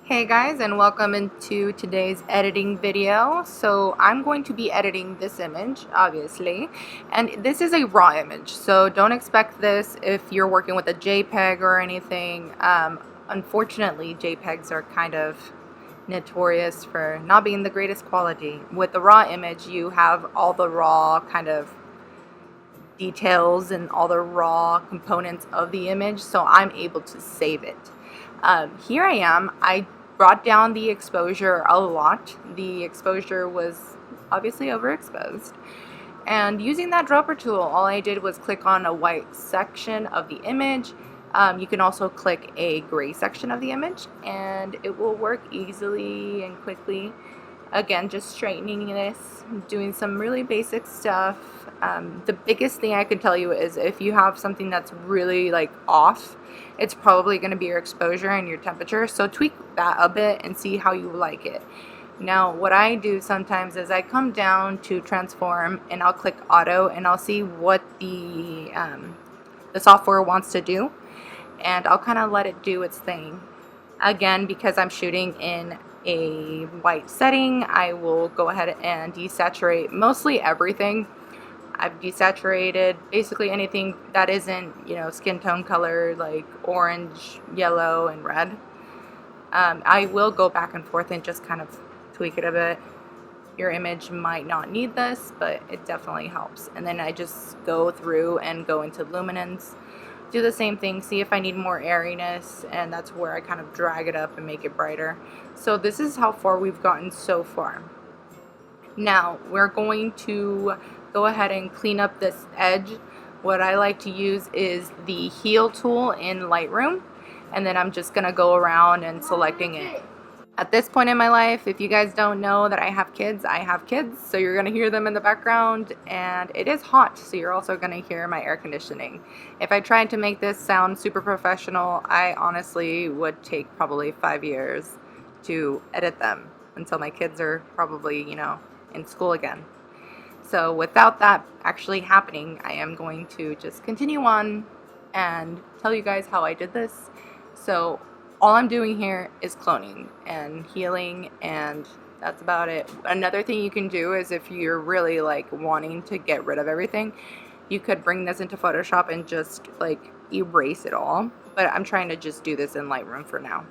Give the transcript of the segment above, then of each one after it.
Hey guys, and welcome into today's editing video. So I'm going to be editing this image, obviously, and this is a raw image, so don't expect this if you're working with a JPEG or anything. Unfortunately, JPEGs are kind of notorious for not being the greatest quality. With the raw image, you have all the raw kind of details and all the raw components of the image, so I'm able to save it. Here I am. I brought down the exposure a lot. The exposure was obviously overexposed. And using that dropper tool, all I did was click on a white section of the image. You can also click a gray section of the image and it will work easily and quickly. Again, just straightening this, doing some really basic stuff. The biggest thing I could tell you is if you have something that's really like off, it's probably going to be your exposure and your temperature, so tweak that a bit and see how you like it. Now what I do sometimes is I come down to transform and I'll click auto and I'll see what the software wants to do, and I'll kind of let it do its thing. Again, because I'm shooting in a white setting, I will go ahead and desaturate mostly everything. I've desaturated basically anything that isn't, skin tone color like orange, yellow, and red. I will go back and forth and just kind of tweak it a bit. Your image might not need this, but it definitely helps. And then I just go through and go into luminance, do the same thing, see if I need more airiness, and that's where I kind of drag it up and make it brighter. So this is how far we've gotten so far. Now we're going to go ahead and clean up this edge. What I like to use is the heal tool in Lightroom, and then I'm just gonna go around and selecting it. At this point in my life, if you guys don't know that I have kids, so you're gonna hear them in the background, and it is hot, so you're also gonna hear my air conditioning. If I tried to make this sound super professional, I honestly would take probably 5 years to edit them until my kids are probably, in school again. So without that actually happening, I am going to just continue on and tell you guys how I did this. So all I'm doing here is cloning and healing, and that's about it. Another thing you can do is if you're really like wanting to get rid of everything, you could bring this into Photoshop and just like erase it all, but I'm trying to just do this in Lightroom for now.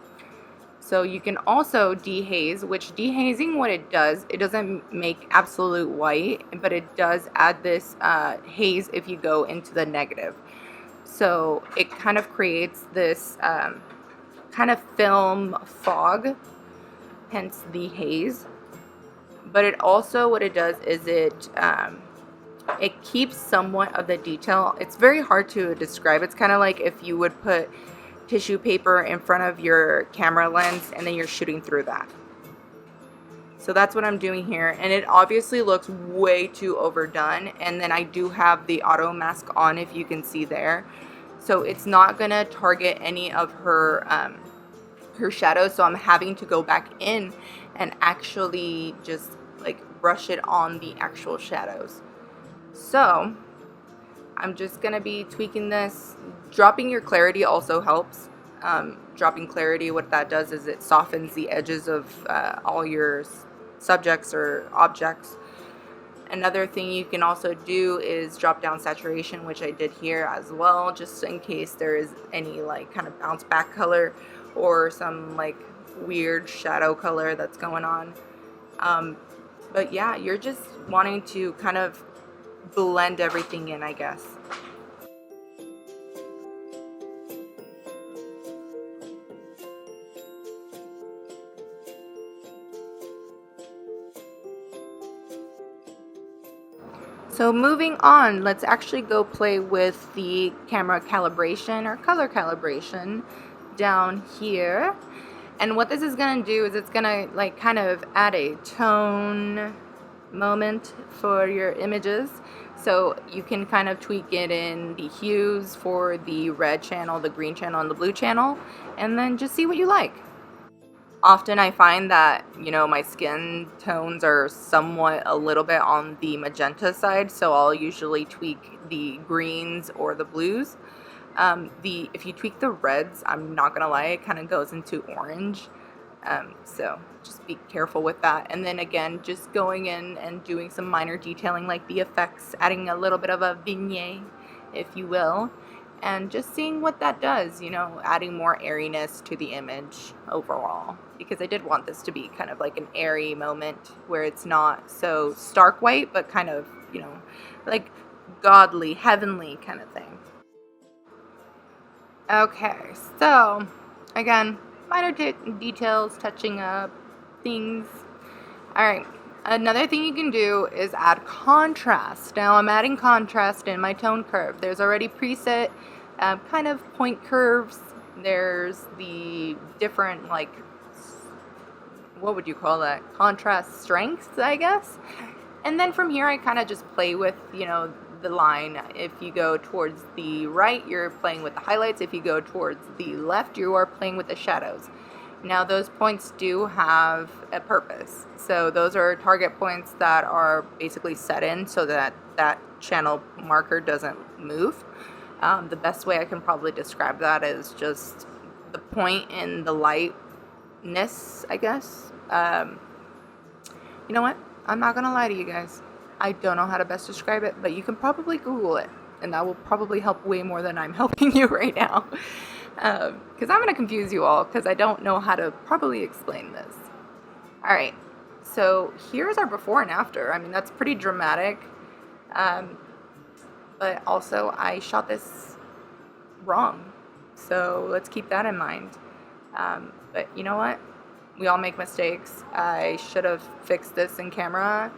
So you can also dehaze, which dehazing, what it does, it doesn't make absolute white, but it does add this haze if you go into the negative. So it kind of creates this kind of film fog, hence the haze. But it also, what it does is it keeps somewhat of the detail. It's very hard to describe. It's kind of like if you would put tissue paper in front of your camera lens and then you're shooting through that. So that's what I'm doing here, and it obviously looks way too overdone, and then I do have the auto mask on, if you can see there, so it's not gonna target any of her shadows, so I'm having to go back in and actually just like brush it on the actual shadows. So I'm just gonna be tweaking this. Dropping your clarity also helps. Dropping clarity, what that does is it softens the edges of all your subjects or objects. Another thing you can also do is drop down saturation, which I did here as well, just in case there is any like kind of bounce back color or some like weird shadow color that's going on. But yeah, you're just wanting to kind of blend everything in, I guess. So moving on, let's actually go play with the camera calibration or color calibration down here. And what this is going to do is it's going to like kind of add a tone moment for your images. So you can kind of tweak it in the hues for the red channel, the green channel, and the blue channel, and then just see what you like. Often I find that, my skin tones are somewhat a little bit on the magenta side, so I'll usually tweak the greens or the blues. If you tweak the reds, I'm not gonna lie, it kind of goes into orange. So just be careful with that. And then again, just going in and doing some minor detailing like the effects, adding a little bit of a vignette, if you will, and just seeing what that does, you know, adding more airiness to the image overall, because I did want this to be kind of like an airy moment where it's not so stark white, but kind of, you know, like godly, heavenly kind of thing. Okay, so again, minor details, touching up things. All right, another thing you can do is add contrast. Now I'm adding contrast in my tone curve. There's already preset kind of point curves. There's the different, like, what would you call that? Contrast strengths, I guess. And then from here I kind of just play with, you know, the line. If you go towards the right, you're playing with the highlights. If you go towards the left, you are playing with the shadows. Now those points do have a purpose. So those are target points that are basically set in so that that channel marker doesn't move. The best way I can probably describe that is just the point in the lightness, I guess. You know what? I'm not gonna lie to you guys. I don't know how to best describe it, but you can probably Google it, and that will probably help way more than I'm helping you right now. Because I'm gonna confuse you all, because I don't know how to properly explain this. Alright, so here's our before and after. I mean, that's pretty dramatic. But also, I shot this wrong. So let's keep that in mind. But you know what? We all make mistakes. I should have fixed this in camera.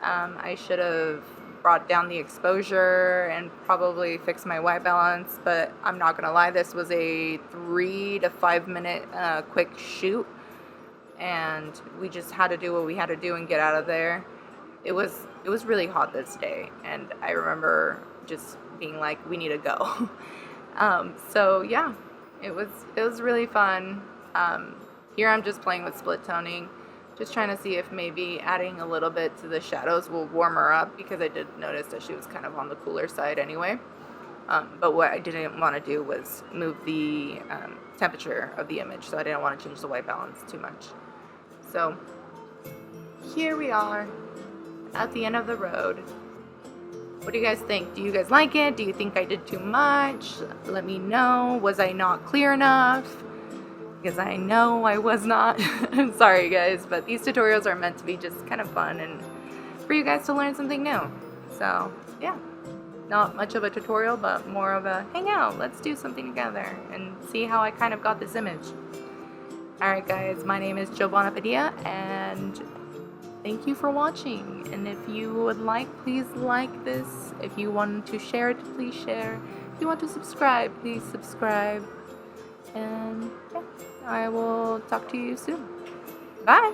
I should have brought down the exposure and probably fixed my white balance, but I'm not gonna lie, this was a 3 to 5 minute quick shoot, and we just had to do what we had to do and get out of there. It was really hot this day, and I remember just being like, we need to go. So yeah, it was really fun. Here I'm just playing with split toning, just trying to see if maybe adding a little bit to the shadows will warm her up, because I did notice that she was kind of on the cooler side anyway. But what I didn't want to do was move the temperature of the image, so I didn't want to change the white balance too much. So here we are at the end of the road. What do you guys think? Do you guys like it? Do you think I did too much? Let me know. Was I not clear enough? Because I know I was not. I'm sorry guys, but these tutorials are meant to be just kind of fun and for you guys to learn something new. So yeah, not much of a tutorial, but more of a hang out, let's do something together and see how I kind of got this image. Alright guys, my name is Giovanna Padilla, and thank you for watching. And if you would like, please like this. If you want to share it, please share. If you want to subscribe, please subscribe. And yeah, I will talk to you soon. Bye!